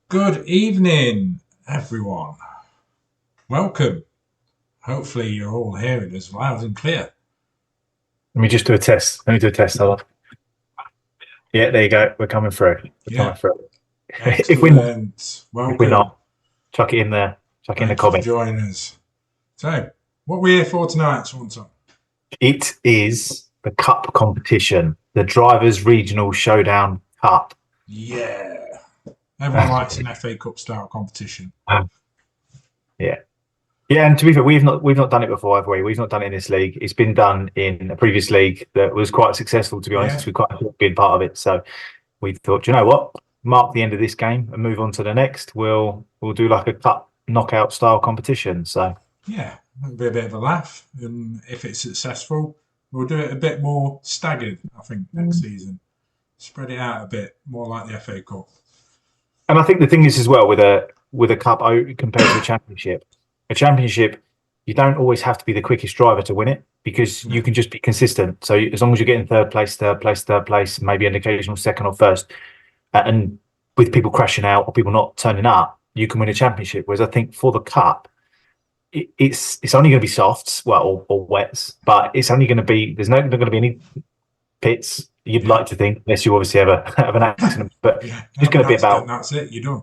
Good evening, everyone. Welcome. Hopefully, you're all hearing us loud and clear. Let me just do a test. Let me do a test. Yeah, there you go. We're coming through. We're Yeah, coming through. If we're not, excellent. if we're Welcome. not, chuck it in there. Chuck it in the Thank you for comment. joining us. So, what we're here for tonight, Swanson? It is the Cup competition, the Drivers' Regional Showdown Cup. Yeah. Everyone likes an FA Cup style competition. Yeah. Yeah, and to be fair, we've not done it before, have we? We've not done it in this league. It's been done in a previous league that was quite successful, to be honest. Yeah. We quite been part of it. So we thought, you know what? Mark the end of this game and move on to the next. We'll do like a cup knockout style competition. So Yeah. It'll be a bit of a laugh. And if it's successful, we'll do it a bit more staggered, I think, next season. Spread it out a bit, more like the FA Cup. And I think the thing is as well with a cup compared to a championship, you don't always have to be the quickest driver to win it because you can just be consistent. So as long as you're getting third place, maybe an occasional second or first, and with people crashing out or people not turning up, you can win a championship. Whereas I think for the cup, it's only going to be softs, well, or wets, but it's only going to be there's not going to be any pits. You'd like to think, unless you obviously have an accident, but Yeah. it's going to be about That's it. You're done.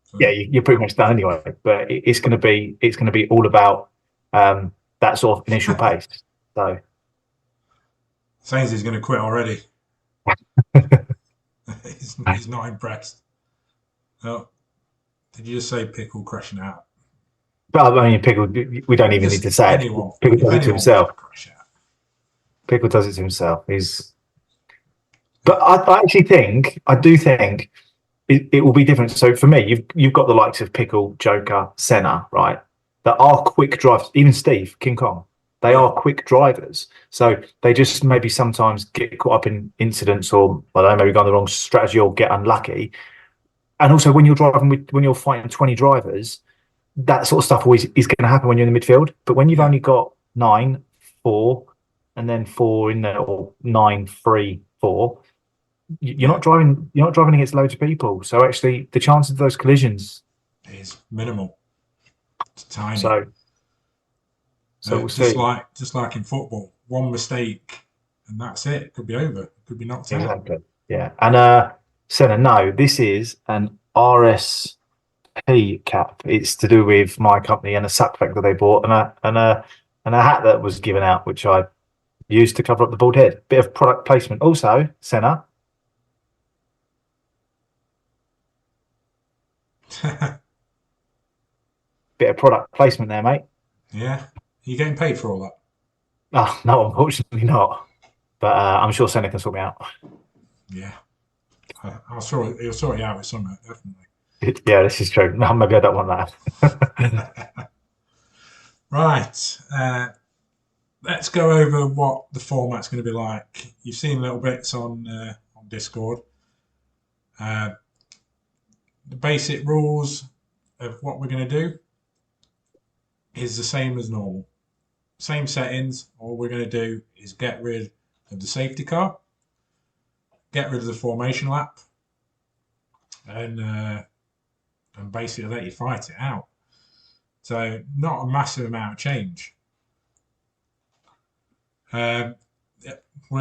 So, yeah, you're pretty much done anyway. But it's going to be all about that sort of initial pace. So Sainz is going to quit already. he's not impressed. Oh, did you just say Pickle crashing out? but I mean, Pickle, we don't even need to say it. Anyone. Pickle If does it to anyone wants himself. to crash out. Pickle does it to himself. But I actually think I do think it will be different. So for me, you've got the likes of Pickle, Joker, Senna, right? That are quick drivers. Even Steve, King Kong, they are quick drivers. So they just maybe sometimes get caught up in incidents or I don't know, maybe go on the wrong strategy or get unlucky. And also when you're fighting 20 drivers, that sort of stuff always is going to happen when you're in the midfield. But when you've Yeah. only got 9, 4, and then 4 in there, or 9, 3, 4, you're not driving against loads of people. So actually the chances of those collisions Is minimal. It's tiny. So we'll just see. like in football, one mistake and that's it. It could be over. It could be knocked out. Exactly. Yeah. And Senna, no, this is an RSP cap. It's to do with my company and a sack pack that they bought and a hat that was given out, which I used to cover up the bald head. Bit of product placement. Also, Senna. Bit of product placement there, mate. Yeah. Are you getting paid for all that? Oh, no, unfortunately not. But I'm sure Senna can sort me out. Yeah. I'll sort it. He'll sort it out with something, definitely. Yeah, this is true. No, maybe I don't want that. Right. Let's go over what the format's going to be like. You've seen little bits on Discord. The basic rules of what we're going to do is the same as normal. Same settings. All we're going to do is get rid of the safety car, get rid of the formation lap, and basically let you fight it out. So not a massive amount of change. We'll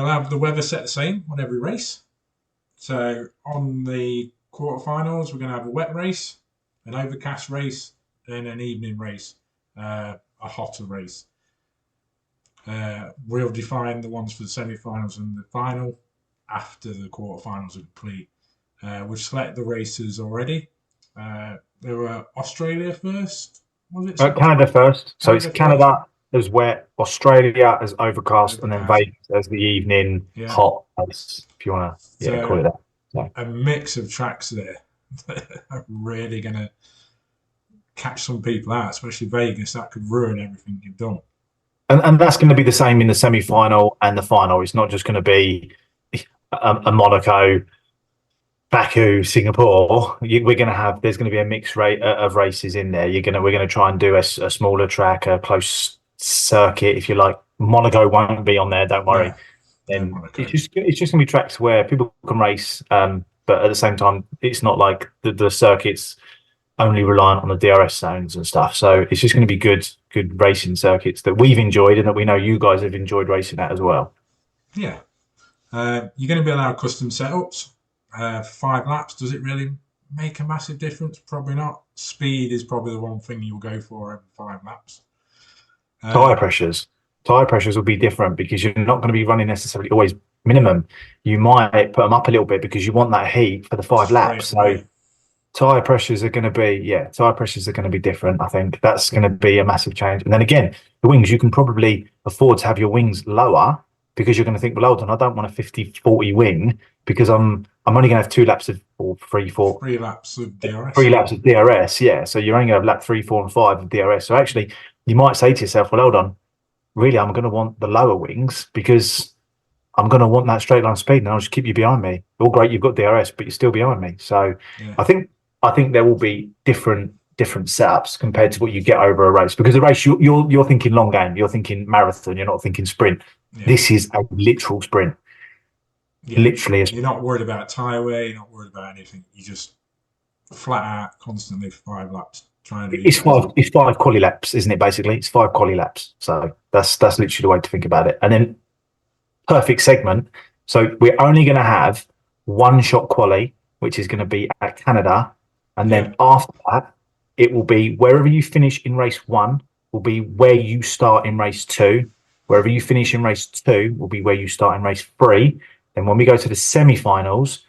have the weather set the same on every race. So on the quarterfinals, we're going to have a wet race, an overcast race, and an evening race, a hotter race. We'll define the ones for the semi-finals and the final after the quarterfinals are complete. We've selected the races already. There were Australia first, was it? Canada first. So it's Canada Canada as wet, Australia as overcast, and then Overcast. Vegas as the evening Yeah. hot place, if you want to So- call it that. So, A mix of tracks there that are really going to catch some people out, especially Vegas. That could ruin everything you've done. and that's going to be the same in the semi-final and the final. It's not just going to be a Monaco, Baku, Singapore. There's going to be a mixed rate of races in there. We're going to try and do a smaller track, a close circuit, if you like. Monaco won't be on there, don't worry. No, Then Monaco. it's just going to be tracks where people can race but at the same time, it's not like the circuit's only reliant on the DRS zones and stuff. So it's just going to be good racing circuits that we've enjoyed and that we know you guys have enjoyed racing at as well. Yeah. You're going to be allowed custom setups for 5 laps. Does it really make a massive difference? Probably not. Speed is probably the one thing you'll go for every 5 laps. Tyre pressures will be different because you're not going to be running necessarily always minimum. You might put them up a little bit because you want that heat for the 5 laps. So tyre pressures are going to be different. I think that's going to be a massive change. And then again, the wings, you can probably afford to have your wings lower because you're going to think, well, hold on, I don't want a 50-40 wing because I'm only going to have 2 laps of, or 3 laps of DRS. 3 laps of DRS, yeah. So you're only going to have lap 3, 4, and 5 of DRS. So actually, you might say to yourself, well, hold on, really, I'm going to want the lower wings because I'm going to want that straight line speed, and I'll just keep you behind me. All great, you've got DRS, but you're still behind me. So yeah. I think there will be different setups compared to what you get over a race, because a race you're thinking long game, you're thinking marathon, you're not thinking sprint. Yeah. This is a literal sprint. Yeah. Literally, you're not worried about tyre wear, you're not worried about anything. You just flat out constantly for 5 laps. It's 5 quali laps, isn't it? Basically, it's 5 quali laps. So that's literally the way to think about it. And then perfect segment. So we're only going to have 1 shot quali, which is going to be at Canada, and then after that, it will be wherever you finish in race 1 will be where you start in race 2. Wherever you finish in race 2 will be where you start in race 3. Then when we go to the semi-finals,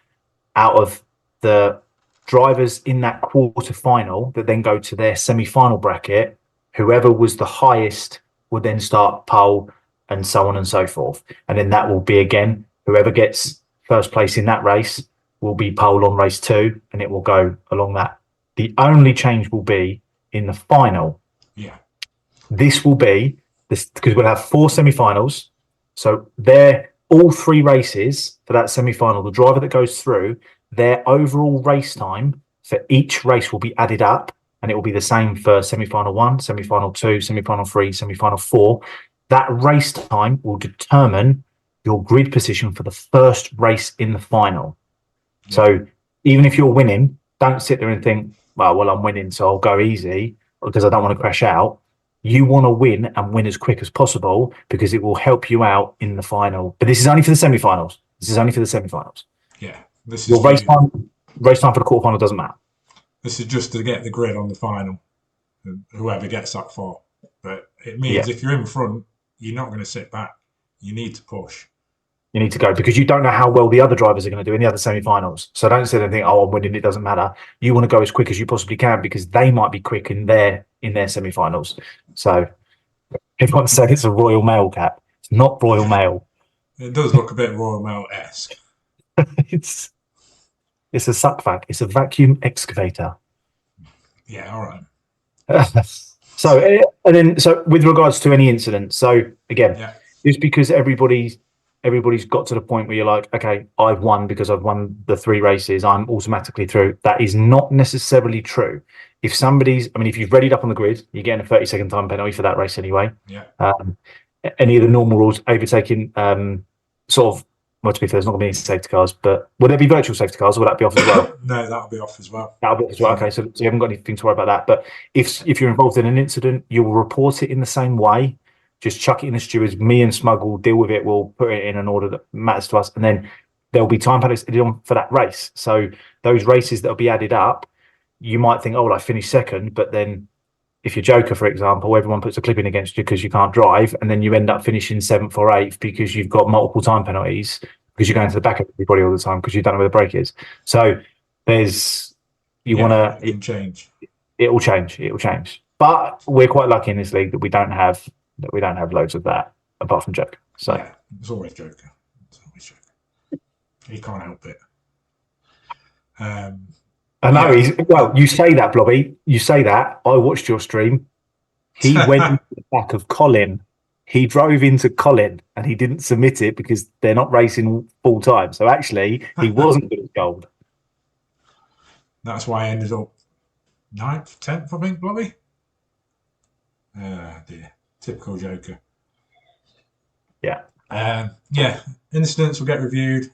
out of the drivers in that quarter final that then go to their semi-final bracket, whoever was the highest would then start pole and so on and so forth. And then that will be, again, whoever gets first place in that race will be pole on race 2, and it will go along that. The only change will be in the final. Yeah. This will be this because we'll have 4 semi-finals. So they're all 3 races for that semi-final. The driver that goes through, their overall race time for each race will be added up, and it will be the same for semi-final 1, semi-final 2, semi-final 3, semi-final 4. That race time will determine your grid position for the first race in the final. Yeah. So even if you're winning, don't sit there and think, well, I'm winning, so I'll go easy because I don't want to crash out. You want to win and win as quick as possible because it will help you out in the final. But this is only for the semi-finals. Yeah. This is your race time for the quarterfinal doesn't matter. This is just to get the grid on the final, whoever gets that far. But it means if you're in front, you're not going to sit back. You need to push. You need to go because you don't know how well the other drivers are going to do in the other semi-finals. So don't sit there and think, oh, I'm winning, it doesn't matter. You want to go as quick as you possibly can because they might be quick in their semi-finals. So everyone's saying it's a Royal Mail cap. It's not Royal Mail. It does look a bit Royal Mail-esque. It's a suck vac. It's a vacuum excavator. Yeah, all right. So with regards to any incidents, so again, just because everybody's got to the point where you're like, okay, I've won because I've won the 3 races, I'm automatically through. That is not necessarily true. If you've readied up on the grid, you're getting a 30-second time penalty for that race anyway. Yeah. Any of the normal rules, overtaking, well, to be fair, there's not going to be any safety cars, but will there be virtual safety cars or will that be off as well? No, that'll be off as well. That'll be off as well. Okay, so you haven't got anything to worry about that. But if you're involved in an incident, you will report it in the same way. Just chuck it in the stewards. Me and Smug will deal with it. We'll put it in an order that matters to us. And then there'll be time penalties added on for that race. So those races that will be added up, you might think, oh, well, I finished second. But then if you're Joker, for example, everyone puts a clip in against you because you can't drive. And then you end up finishing 7th or 8th because you've got multiple time penalties because you're going to the back of everybody all the time because you don't know where the brake is. So it can change. It will change. But we're quite lucky in this league that we don't have loads of that apart from Joker. So yeah, it's always Joker. He can't help it. I know you say that, Blobby. You say that. I watched your stream. He went into the back of Colin. He drove into Colin and he didn't submit it because they're not racing full time. So actually, he wasn't good at gold. That's why I ended up 9th, 10th, I think, Blobby. Dear. Typical Joker. Yeah. Incidents will get reviewed.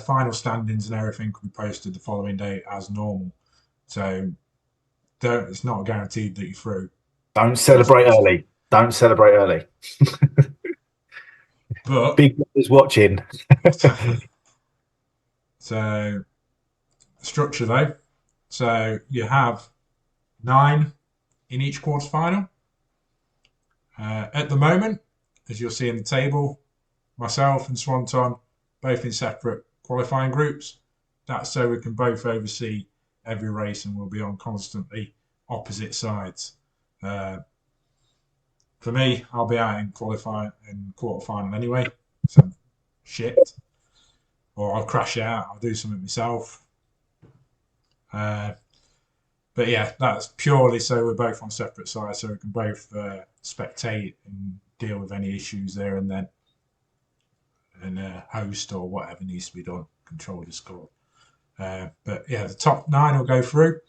final standings and everything will be posted the following day as normal. So it's not guaranteed that you're through. Don't celebrate early. Don't celebrate early. But Big Brother's watching. So structure though. So you have 9 in each quarterfinal. At the moment, as you'll see in the table, myself and Swanton both in separate qualifying groups. That's so we can both oversee every race and we'll be on constantly opposite sides. For me, I'll be out in quarterfinal anyway, so shit. Or I'll crash out, I'll do something myself. But yeah, that's purely so we're both on separate sides, so we can both spectate and deal with any issues there and then, and host or whatever needs to be done, control Discord. But yeah, the top 9 will go through,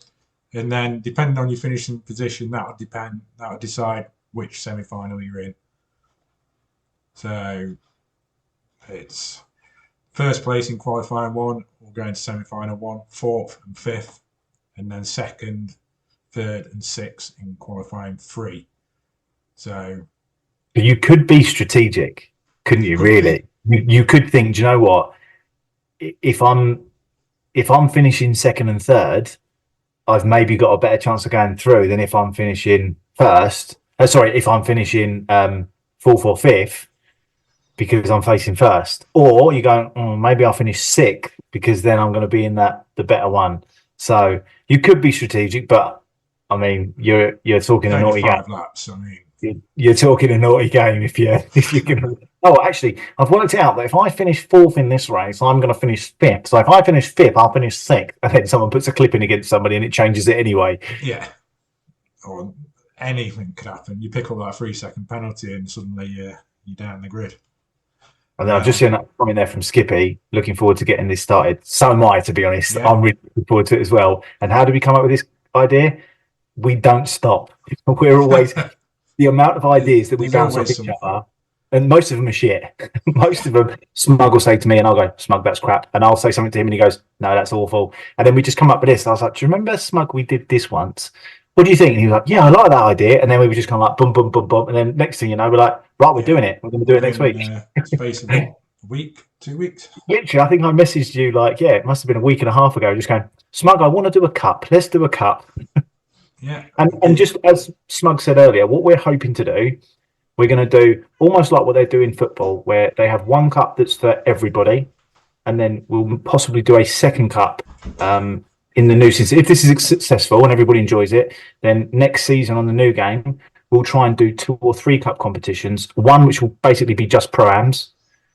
and then depending on your finishing position, that'll decide which semi-final you're in. So it's first place in qualifying 1 will go into semi-final 1, 4th and 5th, and then 2nd, 3rd, and 6th in qualifying 3. So you could be strategic, couldn't you? Really, you could think, do you know what? If I'm finishing 2nd and 3rd, I've maybe got a better chance of going through than if I'm finishing 1st. If I'm finishing 4th or 5th because I'm facing 1st. Or you go, maybe I'll finish 6th because then I'm going to be in the better one. So you could be strategic, but I mean, you're talking a naughty game. Laps, I mean, you're talking a naughty game if you're going to. Oh, actually, I've worked out that if I finish 4th in this race, I'm going to finish 5th. So if I finish 5th, I'll finish 6th, and then someone puts a clip in against somebody and it changes it anyway. Yeah, or anything could happen. You pick up that 3-second penalty and suddenly you're down the grid. And then I've just seen that comment there from Skippy. Looking forward to getting this started. So am I, to be honest. Yeah. I'm really looking forward to it as well. And how did we come up with this idea? We don't stop. We're always the amount of ideas that we bounce off each other, and most of them are shit. Most of them, Smug will say to me, and I'll go, Smug, that's crap. And I'll say something to him, and he goes, no, that's awful. And then we just come up with this. I was like, do you remember, Smug, we did this once? What do you think? And he was like, yeah, I like that idea. And then we were just kind of like, boom, boom, boom, boom. And then next thing you know, we're like, right, we're doing it. We're going to do it next week. Space of what? A week? 2 weeks? Literally, I think I messaged you like, it must have been a week and a half ago, just going, Smug, I want to do a cup. Let's do a cup. Yeah. And just as Smug said earlier, what we're hoping to do, we're going to do almost like what they do in football, where they have one cup that's for everybody, and then we'll possibly do a second cup in the new season. If this is successful and everybody enjoys it, then next season on the new game, we'll try and do 2 or 3 cup competitions. One which will basically be just pro-ams.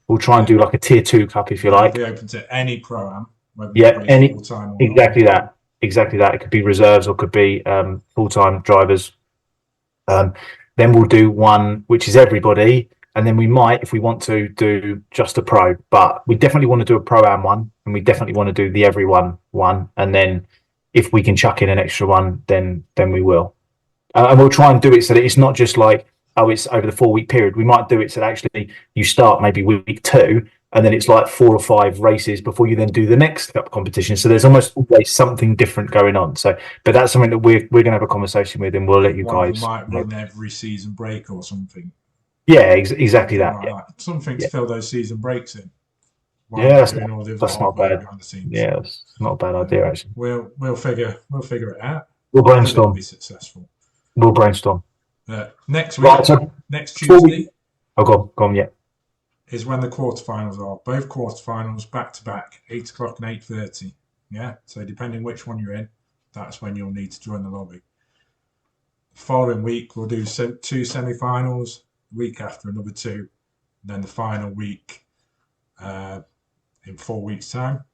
We'll try and do like a tier 2 cup, if you like. Be open to any pro-am. Full-time or exactly not. That. Exactly that. It could be reserves or could be full-time drivers. Then we'll do one which is everybody, and then we might, if we want to, do just a pro. But we definitely want to do a pro-am one, and we definitely want to do the everyone one. And then if we can chuck in an extra one, then we will. And we'll try and do it so that it's not just like, it's over the 4-week period. We might do it so that actually you start maybe week 2, and then it's like 4 or 5 races before you then do the next cup competition. So there's almost always something different going on. So, but that's something that we're going to have a conversation with, and we'll let you guys. Might run every season break or something. Yeah, exactly that. Like that. Something to fill those season breaks in. Yeah, that's not bad. Yeah, it's not a bad idea actually. We'll figure it out. We'll brainstorm. Be successful. We'll brainstorm. Next week, next Tuesday. Go on, yeah. Is when the quarterfinals are. Both quarterfinals back to back, 8 o'clock and 8:30. Yeah. So depending which one you're in, that's when you'll need to join the lobby. The following week we'll do 2 semi-finals. The week after another 2, and then the final week in 4 weeks' time.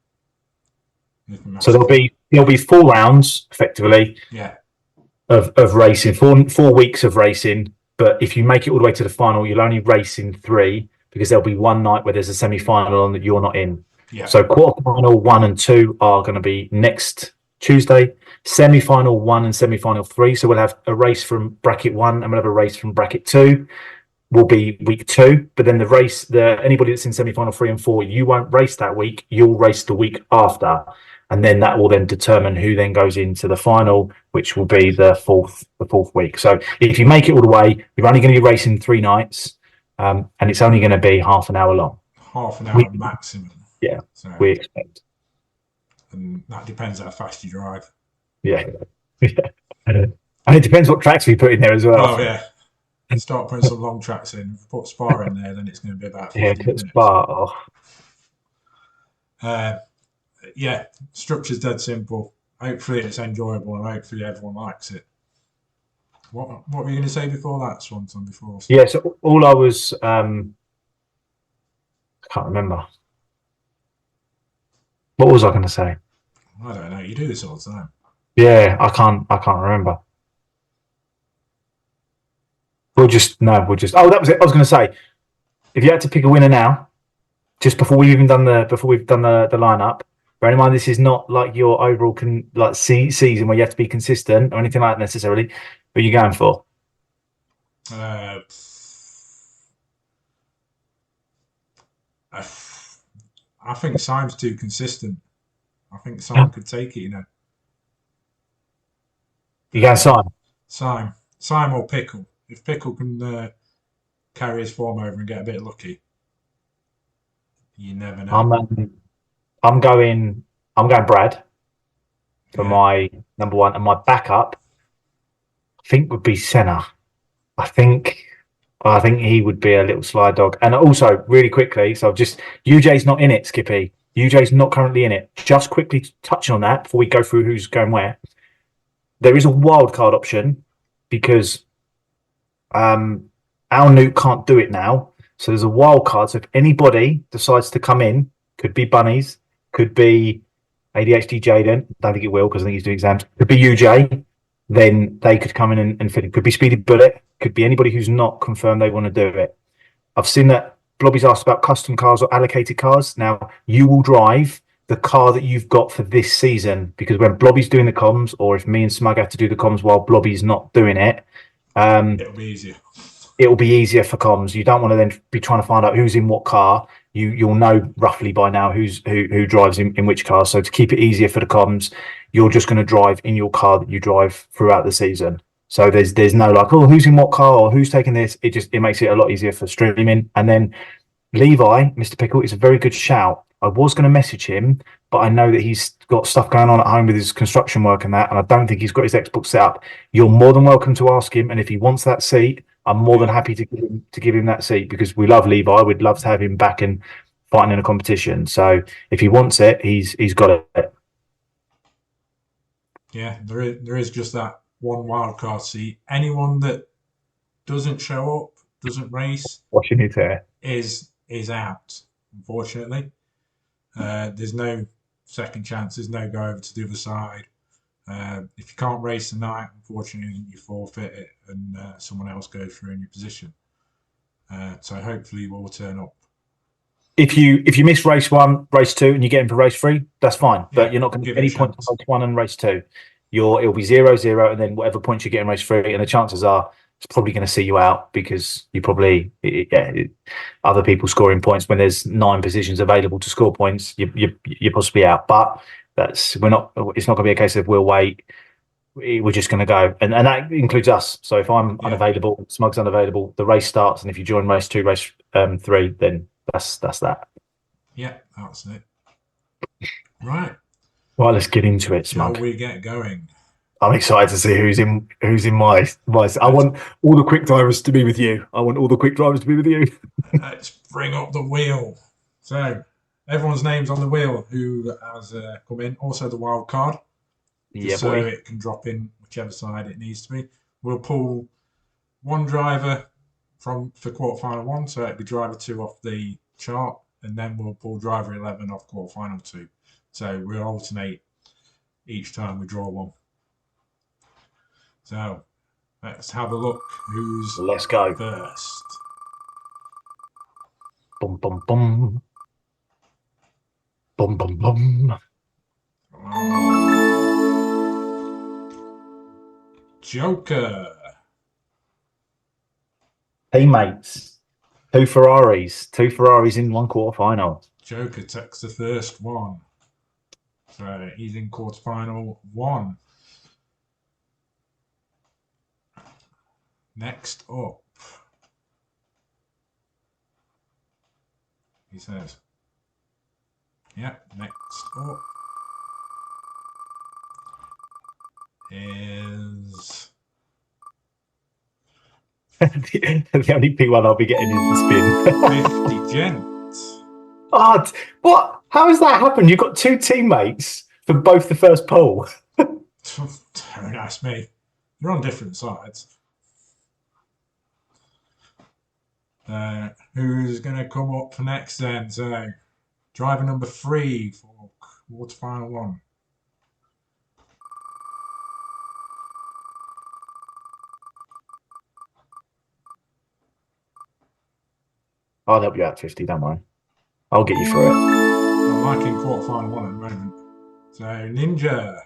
So there'll be 4 rounds effectively. Yeah. Of racing, 4 weeks of racing. But if you make it all the way to the final, you'll only race in 3 because there'll be one night where there's a semi-final on that you're not in. Yeah. So quarterfinal 1 and 2 are going to be next Tuesday. Semi-final 1 and semi-final 3. So we'll have a race from bracket 1 and we'll have a race from bracket 2. will be week 2, but then anybody that's in semi-final 3 and 4, you won't race that week. You'll race the week after, and then that will then determine who then goes into the final, which will be the fourth week. So if you make it all the way, you're only going to be racing 3 nights, and it's only going to be half an hour long. Half an hour maximum. Yeah, so we expect. And that depends how fast you drive. Yeah. And it depends what tracks we put in there as well. Oh, yeah. Start putting some long tracks in. If we put Spa in there, then it's going to be about 15 minutes. Spa. Yeah, structure's dead simple. Hopefully it's enjoyable and hopefully everyone likes it. What were you going to say before that, Swanton? Before? Yeah, so all I was... I can't remember. What was I going to say? I don't know. You do this all the time. Yeah, I can't remember. Oh, that was it. I was going to say, if you had to pick a winner now, just before we've done the lineup, bear in mind this is not like your overall season where you have to be consistent or anything like that necessarily. Who are you going for? I think Simon's too consistent. I think Simon could take it, you know. You going Simon or Pickle. If Pickle can carry his form over and get a bit lucky, you never know. I'm going Brad for my number 1, and my backup I think would be Senna. I think he would be a little slide dog. And also, really quickly, so UJ's not in it, Skippy. UJ's not currently in it. Just quickly touching on that before we go through who's going where. There is a wild card option because our Newt can't do it now. So there's a wild card. So if anybody decides to come in, could be Bunnies, could be ADHD Jaden. Don't think it will because I think he's doing exams. Could be UJ. Then they could come in and fit it. Could be Speedy Bullet. Could be anybody who's not confirmed they want to do it. I've seen that Blobby's asked about custom cars or allocated cars. Now, you will drive the car that you've got for this season, because when Blobby's doing the comms, or if me and Smug have to do the comms while Blobby's not doing it, it'll be easier. It'll be easier for comms. You don't want to then be trying to find out who's in what car. You'll know roughly by now who drives in which car. So to keep it easier for the comms, you're just going to drive in your car that you drive throughout the season. So there's no like, oh, who's in what car or who's taking this. It makes it a lot easier for streaming. And then Levi, Mr. Pickle, is a very good shout. I was going to message him, but I know that he's got stuff going on at home with his construction work and that, and I don't think he's got his Xbox set up. You're more than welcome to ask him, and if he wants that seat, I'm more than happy to give him that seat, because we love Levi. We'd love to have him back and fighting in a competition. So if he wants it, he's got it. Yeah, there is just that one wildcard seat. Anyone that doesn't show up, doesn't race, watching it here, is out, unfortunately. There's no second chance. There's no go over to the other side. If you can't race tonight, unfortunately, you forfeit it and someone else goes through in your position. So hopefully you will turn up. If you miss race 1, race 2, and you get in for race 3, that's fine. But you're not going to get any points on race 1 and race 2. It'll be 0-0, and then whatever points you get in race 3, and the chances are it's probably going to see you out, because you probably other people scoring points when there's 9 positions available to score points, you're possibly out. But it's not going to be a case of we'll wait. We're just going to go, and that includes us. So if I'm unavailable, Smug's unavailable, the race starts, and if you join race 2, race 3, then that's that. Yeah, that's it. Right. Well, let's get into it, Smug. Shall we get going? I'm excited to see who's in my. I want all the quick drivers to be with you. Let's bring up the wheel. So everyone's name's on the wheel who has come in. Also the wild card. So it can drop in whichever side it needs to be. We'll pull one driver for quarterfinal 1, so it'll be driver 2 off the chart, and then we'll pull driver 11 off quarterfinal 2. So we'll alternate each time we draw one. So let's have a look who's Let's go first. Bum bum bum. Bum bum bum. Joker. Teammates. Two Ferraris. Two Ferraris in one quarterfinal. Joker takes the first one. So he's in quarterfinal 1. Next up, he says, next up is the only P1 I'll be getting is the spin. 50 Gent. Oh, what? How has that happened? You've got two teammates for both the first poll. Don't ask me. They're on different sides. Who's going to come up next then? So, driver number 3 for quarterfinal 1. I'll help you out, 50, don't worry. I'll get you through it. I'm liking quarterfinal 1 at the moment. So, Ninja.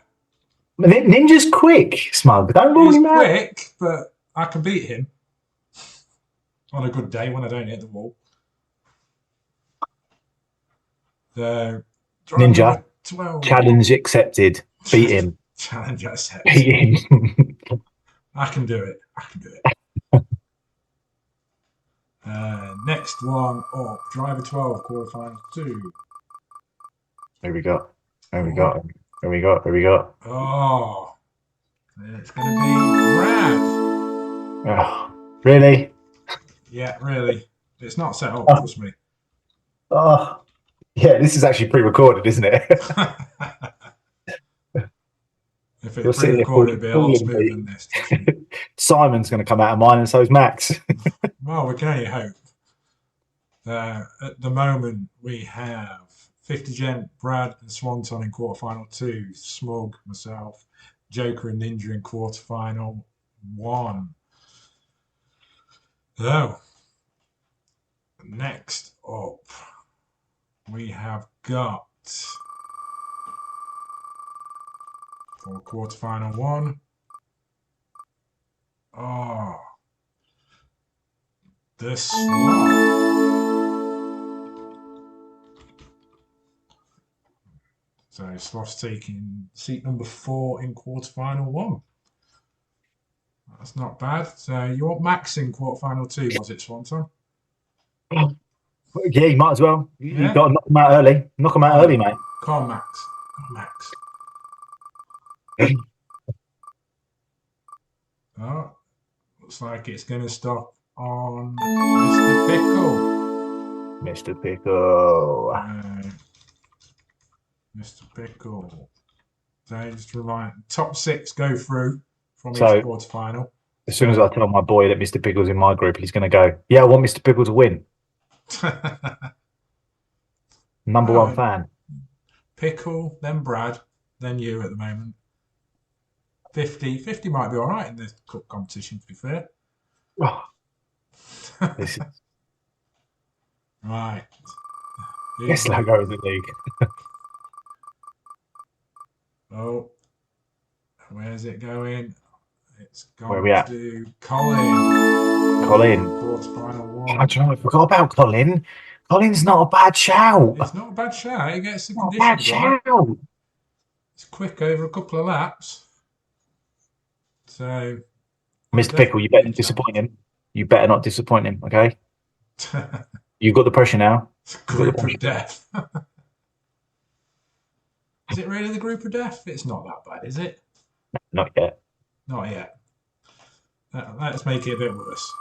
Ninja's quick, Smug. Don't rule him out. He's quick, but I can beat him on a good day when I don't hit the wall. So, Ninja, 12. challenge accepted. Beat him. Challenge accepted. Beat him. I can do it. I can do it. Next one up, driver 12, quarterfinal 2. Here we go. Here we go. Here we go. Here we go. Oh, it's going to be Brad. Oh, really? Yeah, really. It's not set up, trust me. Oh, yeah. This is actually pre-recorded, isn't it? If it's pre-recorded, it'd be a lot smoother than this. Simon's going to come out of mine, and so is Max. Well, we can only hope. At the moment, we have 50 Gent, Brad and Swanton in quarterfinal 2, Smug, myself, Joker and Ninja in quarterfinal 1. So, next up, we have got for quarterfinal 1. Oh, the slot. So Sloth's taking seat number 4 in quarterfinal 1. That's not bad. So you want Max in quarterfinal 2, was it, Swanton? Yeah, you might as well. Yeah? You got to knock them out early. Knock them out early, mate. Come on, Max. Come on, Max. Oh, looks like it's going to stop on Mr. Pickle. Mr. Pickle. Mr. Pickle. So just remind, top 6 go through from each So, quarterfinal. As soon as I tell my boy that Mr. Pickle's in my group, he's going to go, yeah, I want Mr. Pickle to win. Number 1 fan. Pickle, then Brad, then you at the moment. 50 might be all right in the cup competition, to be fair. Oh, this is right. best logo in the league. Oh, where's it going? It's gone Where are we at? to Colin. Quarterfinal 1. I forgot about Colin. Colin's not a bad shout. It's not a bad shout. He gets the Not a bad conditions right. shout. It's quick over a couple of laps. So, Mr. Pickle, you better not disappoint him. You better not disappoint him, okay? You've got the pressure now. Group of death. Is it really the group of death? It's not that bad, is it? Not yet. Not yet. Let's make it a bit worse.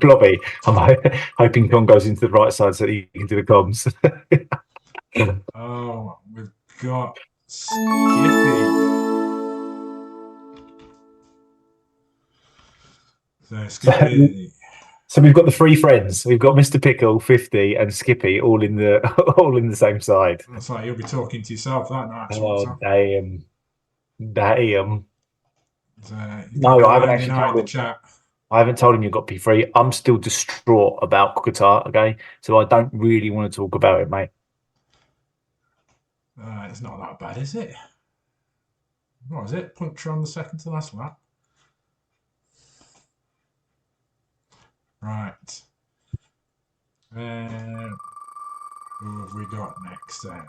Blobby, I'm hoping Con goes into the right side so that he can do the comms. Oh, we've got Skippy. So Skippy. So we've got the 3 friends. We've got Mr. Pickle, 50, and Skippy all in the same side. That's like you'll be talking to yourself that night. Oh, damn. Damn. No, I haven't actually told him. Chat. I haven't told him you've got P3. I'm still distraught about Qatar, okay? So I don't really want to talk about it, mate. It's not that bad, is it? What is it? Puncture on the second to last lap. Right. Who have we got next then?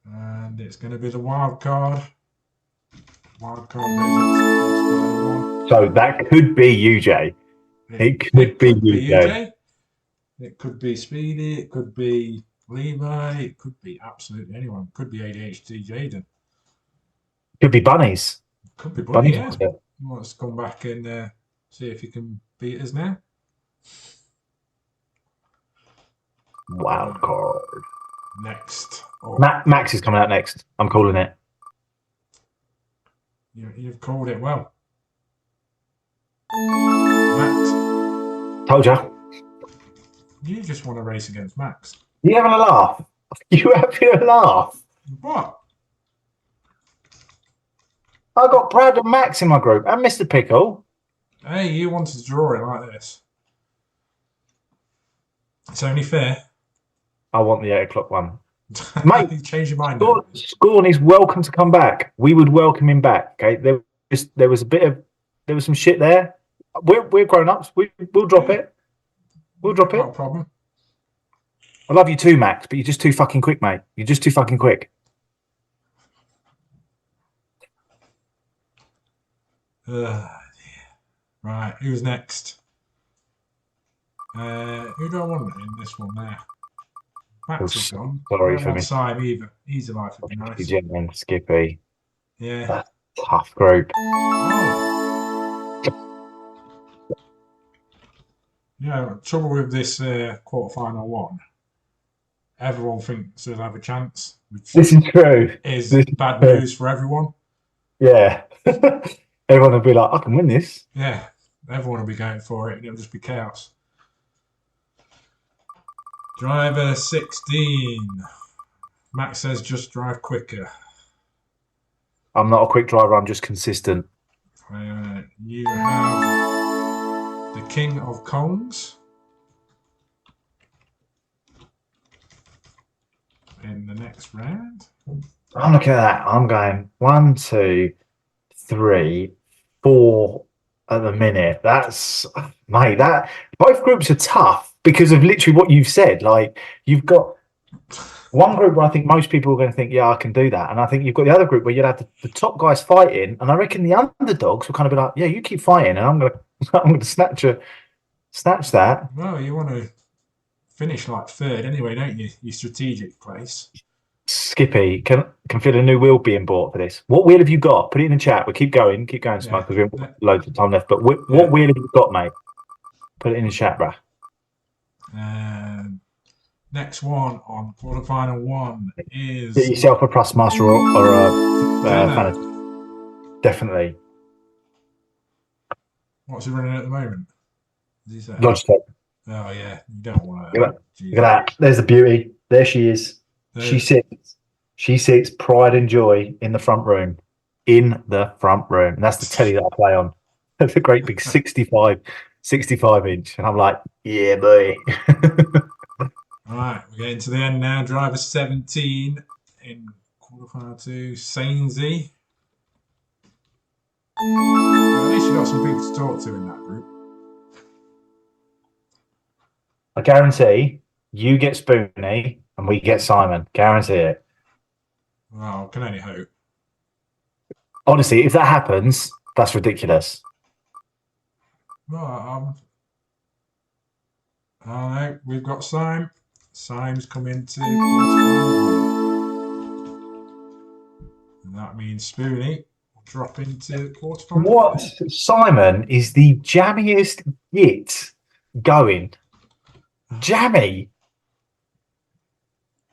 And it's going to be the wild card. Wild card goes So that could be you, Jay. It could be you, Jay. Jay. It could be Speedy. It could be Levi. It could be absolutely anyone. It could be ADHD Jaden. Could be Bunnies. Could be Bunny, Bunnies. yeah. He wants to come back and see if he can beat us now. Wild card. Next. Max is coming out next. I'm calling it. You've called it well. Max. Told you. You just want to race against Max. You having a laugh? You having a laugh? What? I got Brad and Max in my group and Mr. Pickle. Hey, you wanted to draw it like this. It's only fair. I want the 8 o'clock one. Mate, you change your mind. Scorn is welcome to come back. We would welcome him back. Okay, there was some shit there. We're grown ups. We'll drop it. We'll drop it. Not a problem. I love you too, Max, but you're just too fucking quick, mate. You're just too fucking quick. Right, who's next? Who do I want in this one there? Max is gone. Sorry I for me. Simon either. Easy life would be nice. Gentlemen, Skippy. Yeah. That's a tough group. Oh. Trouble with this quarterfinal one. Everyone thinks they'll have a chance. This is true. Is bad news for everyone. Yeah. Everyone will be like, I can win this. Yeah. Everyone will be going for it and it'll just be chaos. Driver 16. Max says just drive quicker. I'm not a quick driver, I'm just consistent. You have the King of Kongs in the next round. I'm looking at that. I'm going 1, 2, 3, 4 at the minute. That's, mate, that both groups are tough because of literally what you've said. Like, you've got one group where I think most people are going to think, yeah, I can do that. And I think you've got the other group where you'd have the top guys fighting. And I reckon the underdogs will kind of be like, yeah, you keep fighting and I'm going to snatch that. Well, you want to finish like third anyway, don't you? Your strategic place. Skippy, can feel a new wheel being bought for this. What wheel have you got? Put it in the chat. We'll keep going, Smug, because we have loads of time left. But what wheel have you got, mate? Put it in the chat, bruh. Next one on quarterfinal one is... Get yourself a Plus Master or a Fantasy. Definitely. What's he running at the moment? Is he Logitech. Oh, yeah. You don't want to... Look at that. There's the beauty. There she is. She sits pride and joy in the front room. In the front room. And that's the telly that I play on. That's a great big 65 inch. And I'm like, yeah, boy. All right, we're getting to the end now. Driver 17 in quarterfinal 2, Sainsy. Well, at least you got some people to talk to in that group. I guarantee you get Spoonie and we get Simon. Guarantee it. Well, can only hope. Honestly, if that happens, that's ridiculous. Well, I don't know. We've got Simon. Simon's come into quarterfinal. And that means Spoonie will drop into quarterfinal. What? Simon is the jammiest git going. Jammy.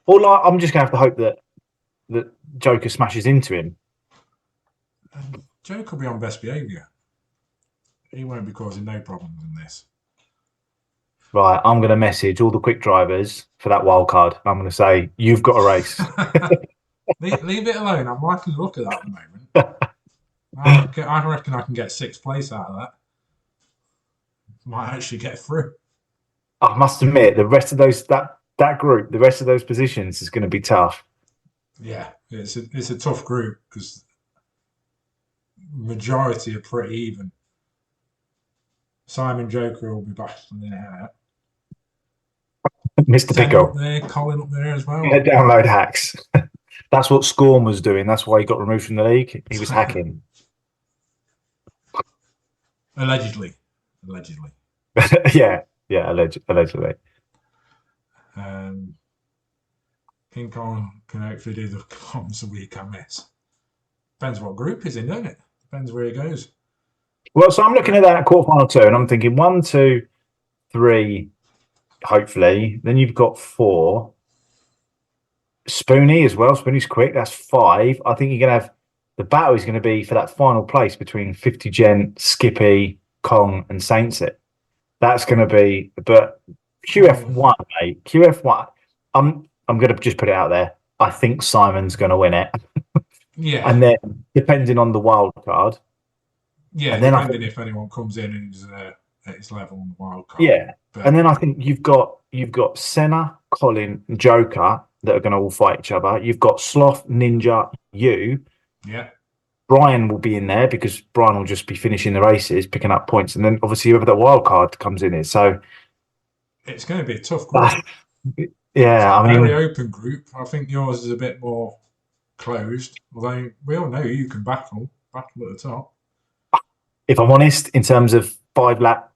Or like, I'm just going to have to hope that Joker smashes into him. Joker will be on best behaviour. He won't be causing no problems in this. Right, I'm going to message all the quick drivers for that wild card. I'm going to say, you've got a race. leave it alone. I'm liking the look of that at the moment. I reckon I can get 6th place out of that. Might actually get through. I must admit, the rest of those that group, the rest of those positions is going to be tough. Yeah, it's a tough group because majority are pretty even. Simon Joker will be battling it out. Mr. Senna up Pickle. there, Colin up there as Yeah, well. download hacks. That's what Scorn was doing. That's why he got removed from the league. He was hacking. Allegedly. Yeah, allegedly. King Kong can hopefully do the comms a week I miss. Depends what group he's in, doesn't it? Depends where he goes. Well, so I'm looking at that quarterfinal 2, and I'm thinking 1, 2, 3, hopefully. Then you've got 4. Spoonie as well. Spoonie's quick. That's 5. I think you're going to have the battle is going to be for that final place between 50 Gent, Skippy, Kong, and Saintsit. That's going to be, but QF1, mate. QF1. I'm going to just put it out there. I think Simon's going to win it. Yeah. And then depending on the wild card. Yeah, and then depending if anyone comes in and is at his level on the wild card. Yeah. And then I think you've got Senna, Colin, and Joker that are going to all fight each other. You've got Sloth, Ninja, you. Yeah. Brian will be in there because Brian will just be finishing the races, picking up points, and then obviously whoever that wild card comes in is. So it's going to be a tough group. Yeah, I mean, very open group. I think yours is a bit more closed. Although we all know you can battle at the top. If I'm honest, in terms of 5 lap,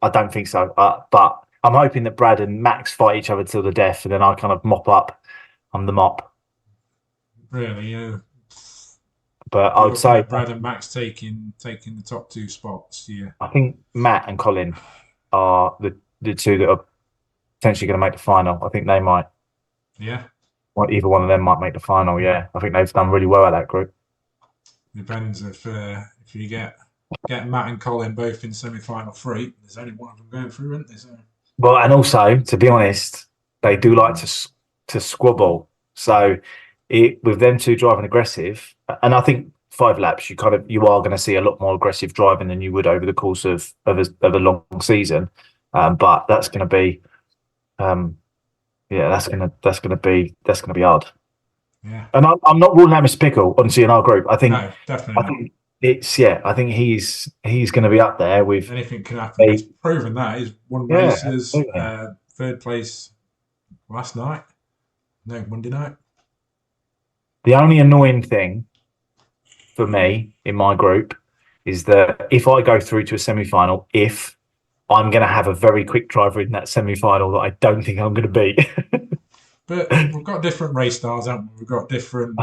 I don't think so. But I'm hoping that Brad and Max fight each other till the death, and then I kind of mop up. I'm the mop. Really, yeah. But I would say Brad and Max taking the top 2 spots. Yeah, I think Matt and Colin are the 2 that are potentially going to make the final. I think they might. Yeah. Well, either one of them might make the final. Yeah, I think they've done really well at that group. Depends if you get Matt and Colin both in semi-final 3. There's only one of them going through, isn't there? So. Well, and also to be honest, they do like to squabble. So with them 2 driving aggressive, and I think 5 laps, you are going to see a lot more aggressive driving than you would over the course of a long season. But that's going to be, that's going to be hard. Yeah. And I'm not ruling out Mr. Pickle, honestly, in our group. I think no, definitely not. I think he's going to be up there with anything can happen. He's proven that. He's won races, 3rd place last night. No, Monday night. The only annoying thing for me in my group is that if I go through to a semi-final, I'm going to have a very quick driver in that semi-final that I don't think I'm going to beat. But we've got different race styles, haven't we? We've got different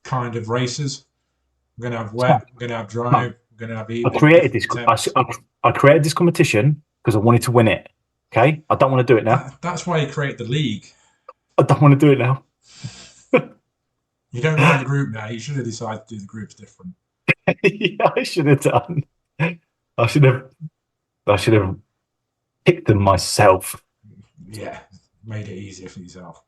kind of races. We're going to have wet, we're going to have dry, we're going to have easy. I created this competition because I wanted to win it. Okay? I don't want to do it now. That's why you create the league. I don't want to do it now. You don't like the group now. You should have decided to do the groups different. Yeah, I should have done. I should have picked them myself. Yeah, made it easier for yourself.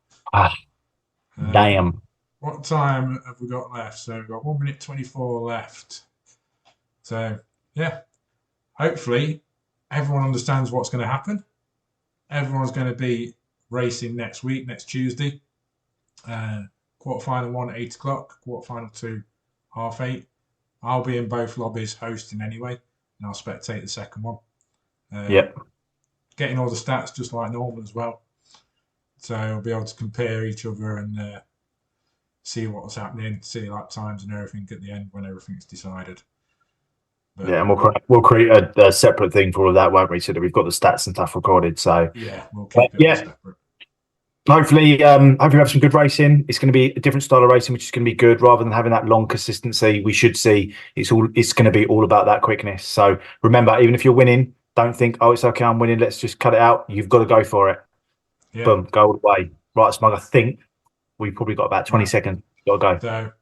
Damn. What time have we got left? So we've got 1 minute 24 left. So, yeah, hopefully everyone understands what's going to happen. Everyone's going to be racing next week, next Tuesday. Quarterfinal 1 at 8 o'clock, quarterfinal 2 8:30. I'll be in both lobbies hosting anyway, and I'll spectate the second one. Getting all the stats just like normal as well. So I'll be able to compare each other and see what's happening, see lap times and everything at the end when everything's decided. But, and we'll create a separate thing for all of that, won't we? So that we've got the stats and stuff recorded. So yeah, we'll keep it separate. Hopefully we have some good racing. It's going to be a different style of racing, which is going to be good. Rather than having that long consistency, we should see it's going to be all about that quickness. So remember, even if you're winning, don't think, oh, it's okay, I'm winning, let's just cut it out. You've got to go for it. Yeah. Boom, go all the way. Right, Smug, I think we've probably got about 20 seconds. Got to go. So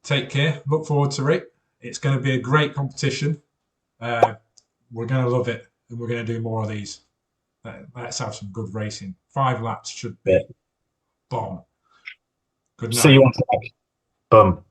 take care. Look forward to it. It's going to be a great competition. We're going to love it, and we're going to do more of these. Let's have some good racing. 5 laps should be bomb. Good night. See you on track. Boom.